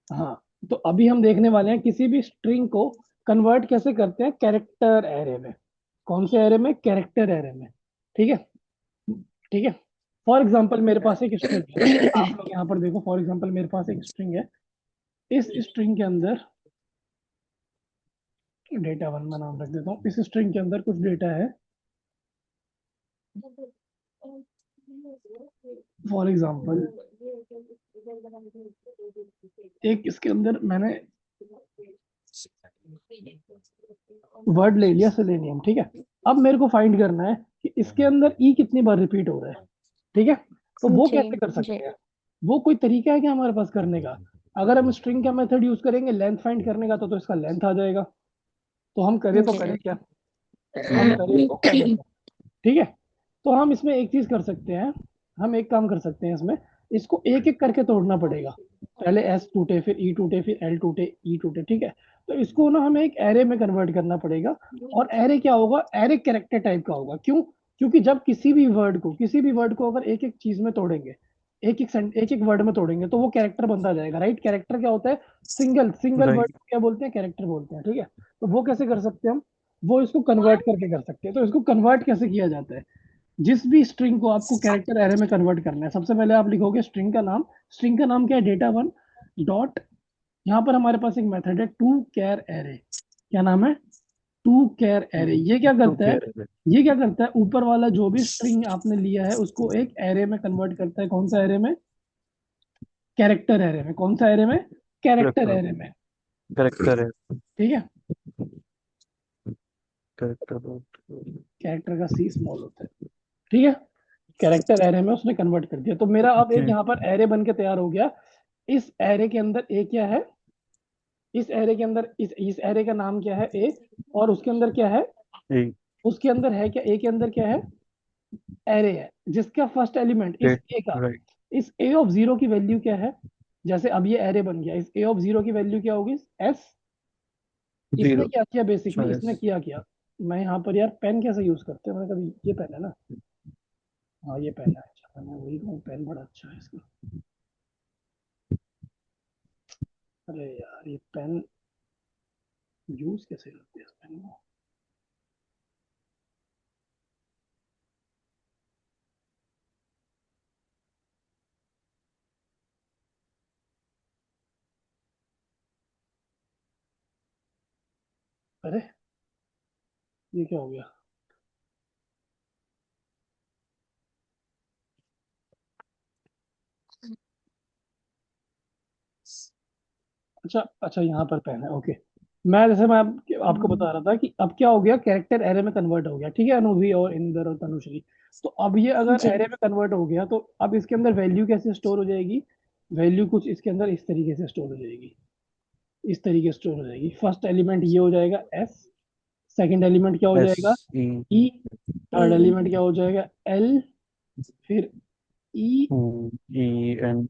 हाँ, तो अभी हम देखने वाले हैं किसी भी स्ट्रिंग को कन्वर्ट कैसे करते हैं कैरेक्टर एरे में। कौन से एरे में? कैरेक्टर एरे में। ठीक है, ठीक है। फॉर एग्जाम्पल मेरे पास एक स्ट्रिंग है, आप लोग यहाँ पर देखो। फॉर एग्जाम्पल मेरे पास एक स्ट्रिंग है। इस स्ट्रिंग के अंदर डेटा वन में नाम रख देता हूँ। इस स्ट्रिंग के अंदर कुछ डेटा है। फॉर एग्जाम्पल एक इसके अंदर मैंने वर्ड ले लिया सेलेनियम। ठीक है, अब मेरे को फाइंड करना है कि इसके अंदर ई कितनी बार रिपीट हो रहा है। ठीक है, तो वो जी कैसे कर जी। सकते हैं? वो कोई तरीका है क्या हमारे पास करने का? अगर हम स्ट्रिंग का मेथड यूज करेंगे लेंथ फाइंड करने का, तो इसका लेंथ आ जाएगा। तो हम करें तो करें जी। क्या? हम करें तो करें क्या? ठीक है, तो हम इसमें एक चीज कर सकते हैं। हम एक काम कर सकते हैं इसमें, इसको एक एक करके तोड़ना पड़ेगा। पहले एस टूटे, फिर ई टूटे, फिर एल टूटे, ई टूटे। ठीक है, तो इसको ना हमें एक एरे में कन्वर्ट करना पड़ेगा। और एरे क्या होगा? एरे कैरेक्टर टाइप का होगा। क्यों? क्योंकि जब किसी भी वर्ड को अगर एक एक चीज में तोड़ेंगे, एक एक वर्ड में तोड़ेंगे, तो वो कैरेक्टर बनता जाएगा। राइट? कैरेक्टर क्या होता है? Single single word right. को क्या बोलते हैं? कैरेक्टर बोलते हैं। ठीक है, तो वो कैसे कर सकते हैं हम? वो इसको कन्वर्ट करके कर सकते हैं। तो इसको कन्वर्ट कैसे किया जाता है? जिस भी स्ट्रिंग को आपको कैरेक्टर एरे में कन्वर्ट करना है, सबसे पहले आप लिखोगे स्ट्रिंग का नाम। स्ट्रिंग का नाम क्या है? डेटा वन डॉट, यहाँ पर हमारे पास एक मेथड है टू कैर एरे। क्या नाम है? To char array. ये क्या तो करता कह है? रहे थे ये क्या करता है? ऊपर वाला जो भी स्ट्रिंग आपने लिया है उसको एक एरे में कन्वर्ट करता है। कौन सा एरे में? कैरेक्टर एरे में। कौन सा एरे में? Character character. एरे में। करेक्टर है। ठीक है, करेक्टर। कैरेक्टर का सी स्मॉल होता है। ठीक है, कैरेक्टर एरे में उसने कन्वर्ट कर दिया। तो मेरा अब एक ओके। यहाँ पर एरे बन के तैयार हो गया। इस एरे के अंदर ए क्या है? इस एरे के अंदर इस एरे का नाम क्या है? ए। और उसके अंदर क्या है? ए। उसके अंदर है क्या? ए के अंदर क्या है? एरे है जिसका फर्स्ट एलिमेंट इस डेट। ए का। राइट। इस ए ऑफ जीरो की वैल्यू क्या है? जैसे अब ये एरे बन गया, इस ए ऑफ जीरो की वैल्यू क्या होगी? एस। इसने जीरो। क्या किया? बेसिकली इसने चॉइस। किया किया मैं यहाँ पर यार पेन कैसे यूज करते हैं? मैंने कभी, ये पेन है ना? हाँ ये पेन है। अच्छा, मैं वही कहूँ, पेन बड़ा अच्छा है इसका। अरे यार ये पेन यूज कैसे करते हैं इस पेन को? अरे ये क्या हो गया? अच्छा अच्छा, यहाँ पर पेन है। ओके, आपको बता रहा था कि अब क्या हो गया, कैरेक्टर एरे में कन्वर्ट हो गया। ठीक है, अनुभवी और इंदर और तनुश्री। तो अब ये अगर जी एरे में कन्वर्ट हो गया, तो अब इसके अंदर वैल्यू कैसे स्टोर हो जाएगी? वैल्यू कुछ इसके अंदर इस तरीके से स्टोर हो जाएगी। इस तरीके से स्टोर हो जाएगी। फर्स्ट एलिमेंट ये हो जाएगा एस। सेकंड एलिमेंट क्या हो एस। जाएगा? ई। ई। ए थर्ड एलिमेंट क्या हो जाएगा? एल। फिर ई। ई। एन।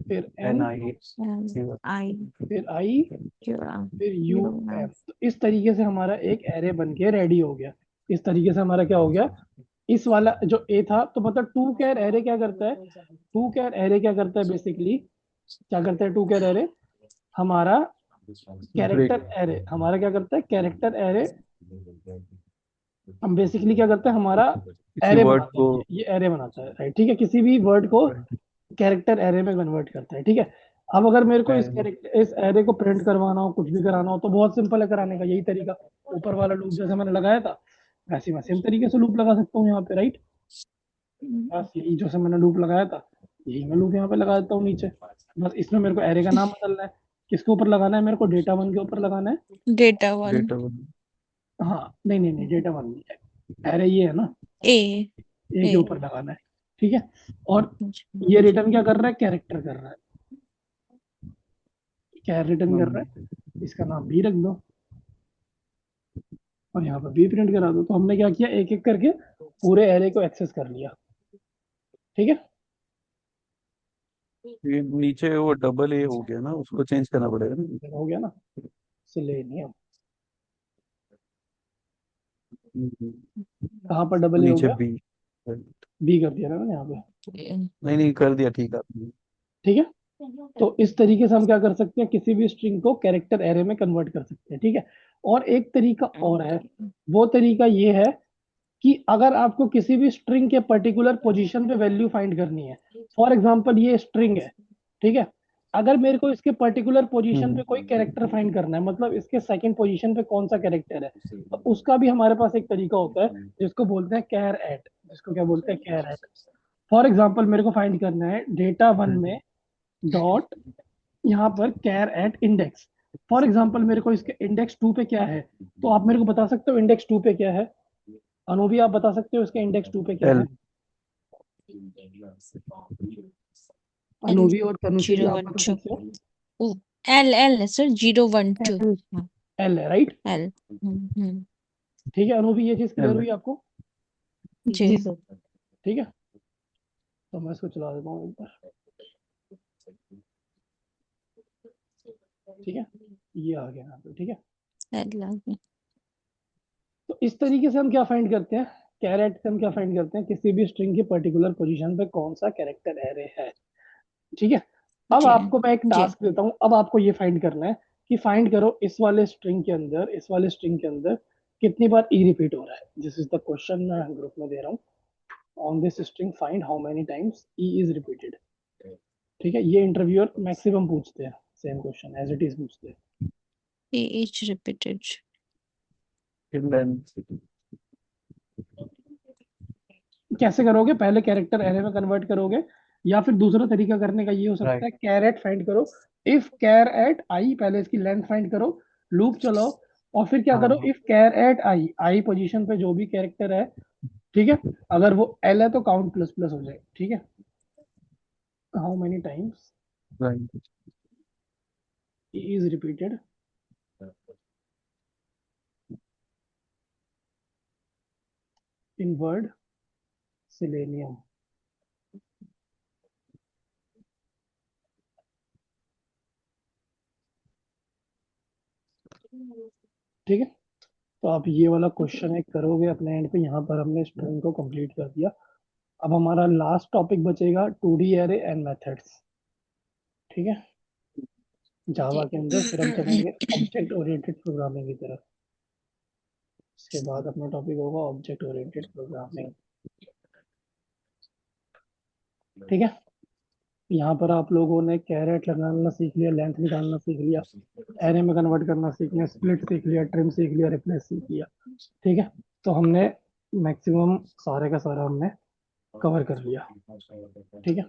फिर एन एन। आई। एम आई फिर आई। क्यू फिर यू यू एम। तो इस तरीके से हमारा एक एरे बन के रेडी हो गया। इस तरीके से हमारा क्या हो गया? इस वाला जो ए था, तो मतलब टू कैर एरे क्या करता है? टू कैर एरे क्या करता है बेसिकली? क्या करता है टू कैर एरे? हमारा ब्रेक। कैरेक्टर एरे हमारा क्या करता है? Character array. हम बेसिकली क्या करते हैं? हमारा किसी एरे वर्ड बनाता है। को। ये एरे बनाता है। राइट? ठीक है, किसी भी वर्ड को राइट। कैरेक्टर एरे में कन्वर्ट करता है। ठीक है, अब अगर मेरे को एन। इस एरे को प्रिंट करवाना हो, कुछ भी कराना हो, तो बहुत सिंपल है कराने का। यही तरीका, ऊपर वाला लूप जैसे मैंने लगाया था, वैसे मैं सेम तरीके से लूप लगा सकता हूँ यहाँ पे। राइट? बस यही जैसे मैंने लूप लगाया था, यही मैं लूप यहाँ पे लगा देता हूँ नीचे। बस इसमें मेरे को एरे का नाम बदलना है। किसके ऊपर लगाना है? मेरे को डेटा वन के ऊपर लगाना है। Data one data. हाँ, नहीं नहीं नहीं, डेटा वन नहीं है, एरे ये है ना, ए ए ए के ऊपर लगाना है। ठीक है, और ये रिटर्न क्या कर रहा है? कैरेक्टर कर रहा है। क्या रिटर्न कर रहा है? इसका नाम भी रख दो, और यहाँ पर बी प्रिंट करा दो। तो हमने क्या किया? एक एक करके पूरे एरे को एक्सेस कर लिया। ठीक है, ये नीचे वो डबल ए हो गया ना, उसको चेंज करना पड़ेगा ना। हो गया ना? सिलेनियम। हम्म। कहाँ पर डबल ए हो नीचे गया? बी। नहीं। बी कर दिया ना मैंने यहाँ पे। नहीं, कर दिया, ठीक है आपने। ठीक है, तो इस तरीके से हम क्या कर सकते हैं, किसी भी स्ट्रिंग को कैरेक्टर एरे में कन्वर्ट कर सकते हैं, ठीक है। और एक तरीका और है, वो तरीका ये है कि अगर आपको किसी भी स्ट्रिंग के पर्टिकुलर पोजीशन पे वैल्यू फाइंड करनी है, फॉर एग्जांपल ये स्ट्रिंग है, ठीक है, अगर मेरे को इसके पर्टिकुलर पोजीशन पे कोई कैरेक्टर फाइंड करना है, मतलब इसके सेकंड पोजीशन पे कौन सा कैरेक्टर है, तो उसका भी हमारे पास एक तरीका होता है जिसको बोलते हैं कैर एट, जिसको क्या बोलते हैं, कैर एट। फॉर एग्जाम्पल मेरे को फाइंड करना है डेटा वन में डॉट, यहाँ पर char at index. For example मेरे को इसके इंडेक्स टू पे क्या है, तो आप मेरे को बता सकते हो इंडेक्स टू पे क्या है? अनु भी आप बता सकते हो इसके इंडेक्स टू पे क्या है? एल अनु भी और तनुश्री भी जीरो आप वन बता टू सकते हो। एल एल सर 012 एल है, राइट। एल ठीक है अनु भी, ये चीज क्लियर एल हुई आपको? जी सर। ठीक है, तो मैं इसको चला देता हूँ एक बार। ठीक है, ये आ गया यहाँ पे, ठीक है। एल आ गया। तो इस तरीके से हम क्या फाइंड करते हैं, कैरेट से हम क्या फाइंड करते हैं, किसी भी स्ट्रिंग की पर्टिकुलर पोजीशन पे कौन सा कैरेक्टर एरे है, ठीक है। अब जी आपको मैं एक जी टास्क देता हूँ, अब आपको ये फाइंड करना है कि फाइंड करो इस वाले स्ट्रिंग के अंदर, इस वाले स्ट्रिंग के अंदर कितनी बार ई रिपीट हो रहा है। दिस इज द क्वेश्चन मैं ग्रुप में दे रहा हूँ। On this string find how many times E is repeated. ठीक है, ये इंटरव्यूअर मैक्सिमम पूछते हैं, same question as it is पूछते हैं। each repeated लेंथ कैसे करोगे, पहले कैरेक्टर एरे में कन्वर्ट करोगे, या फिर दूसरा तरीका करने का ये हो सकता राइट है कैर एट फाइंड करो, इफ कैर एट आई, पहले इसकी लेंथ फाइंड करो, लूप चलाओ, और फिर क्या करो, हाँ if char at i, i position पे जो भी कैरेक्टर है, ठीक है, अगर वो एल है तो काउंट प्लस प्लस हो जाए, ठीक है। How many times right is repeated in word selenium. ठीक है, तो आप ये वाला क्वेश्चन एक करोगे अपने एंड पे। यहाँ पर हमने स्ट्रिंग को कंप्लीट कर दिया। अब हमारा लास्ट टॉपिक बचेगा 2D एरे एंड मेथड्स, ठीक है, जावा जी के अंदर। फिर हम चलेंगे ऑब्जेक्ट ओरिएंटेड प्रोग्रामिंग की तरफ। इसके बाद अपना टॉपिक होगा ऑब्जेक्ट ओरिएंटेड प्रोग्रामिंग, ठीक है। यहाँ पर आप लोगों ने कैरेट लगाना सीख लिया, लेंथ निकालना सीख लिया, एरे में कन्वर्ट करना सीख लिया, स्प्लिट सीख लिया, ट्रिम सीख लिया, रिप्लेस सीख लिया, ठीक है। तो हमने मैक्सिमम सारे का सारा हमने कवर कर लिया, ठीक है।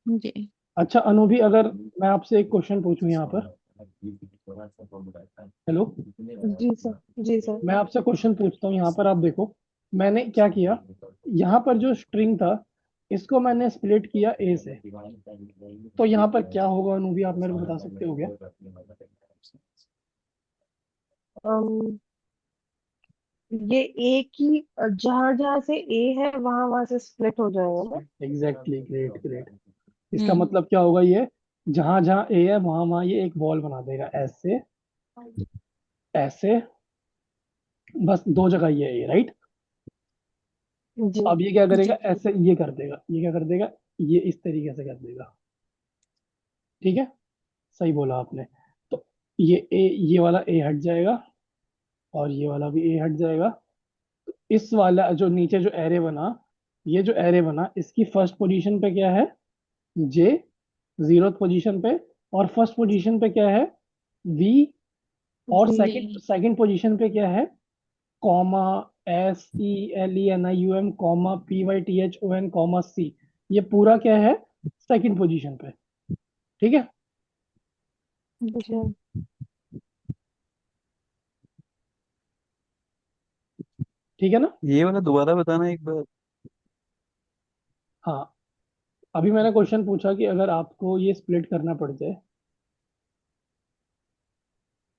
जी अच्छा अनु भी, अगर मैं आपसे एक क्वेश्चन पूछूं यहाँ पर, हेलो, जी सर। मैं आपसे क्वेश्चन पूछता हूँ यहाँ पर, आप देखो मैंने क्या किया, यहाँ पर जो स्ट्रिंग था इसको मैंने स्प्लिट किया ए से, तो यहाँ पर क्या होगा अनु भी, आप मेरे को बता सकते हो क्या? अम, ये ए की जहां जहां से ए है वहां वहां से स्प्लिट हो जाएगा ना। Exactly, great great. इसका हम्म मतलब क्या होगा, ये जहां जहां ए है वहां वहां ये एक वॉल बना देगा, ऐसे ऐसे, बस दो जगह ये है, राइट। जी अब ये क्या करेगा, जी ऐसे ये कर देगा, ये क्या कर देगा, ये इस तरीके से कर देगा, ठीक है। सही बोला आपने। तो ये वाला ए हट जाएगा, और ये वाला भी ए हट जाएगा। इस वाला जो नीचे जो एरे बना, ये जो एरे बना, इसकी फर्स्ट पोजीशन पे क्या है, जे, जीरो पोजीशन पे, और फर्स्ट पोजीशन पे क्या है, वी, और जी सेकंड सेकंड पोजीशन पे क्या है, comma, SELENIUM, comma, PYTHON, comma C। ये पूरा क्या है, सेकंड पोजीशन पे, ठीक है। जी ठीक है ना? ये वाला दोबारा बताना एक बार हाँ, अभी मैंने क्वेश्चन पूछा कि अगर आपको ये स्प्लिट करना पड़ जाए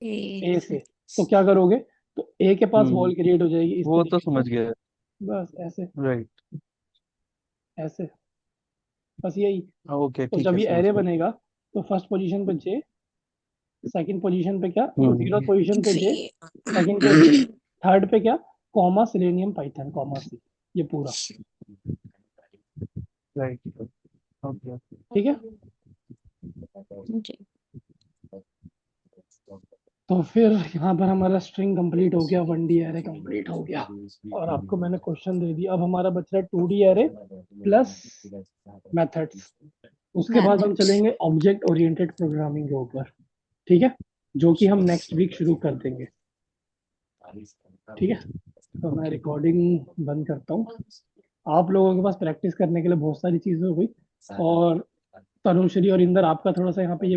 ए ए से, तो क्या करोगे, तो ए के पास हम्म वॉल क्रिएट हो जाएगी इस वो तो तरीके से, समझ गया बस ऐसे राइट ऐसे, बस यही। ओके तो ठीक जब है ये समझ एरे गया बनेगा, तो फर्स्ट पोजीशन पे जे, सेकंड पोजीशन पे क्या, जीरो हम्म पोजीशन पे जे, जी सेकंड पे वी, थर्ड पे क्या, कॉमा, सिलेनियम पाइथन, कॉमा सी, ये पूरा, राइट ओके ठीक है। जी तो फिर यहाँ पर हमारा स्ट्रिंग कंप्लीट हो गया, 1D एरे कंप्लीट हो गया, और आपको मैंने क्वेश्चन दे दिया। अब हमारा बच रहा है 2D एरे प्लस मेथड्स। उसके बाद हम मेथड्स चलेंगे ऑब्जेक्ट ओरिएंटेड प्रोग्रामिंग के ऊपर, ठीक है, जो कि हम नेक्स्ट वीक शुरू कर देंगे। ठीक है, तो मैं रिकॉर्डिंग बंद करता हूँ। आप लोगों के पास प्रैक्टिस करने के लिए बहुत सारी चीजें हो गई, और तनुश्री और इंदर आपका थोड़ा सा यहाँ पे ये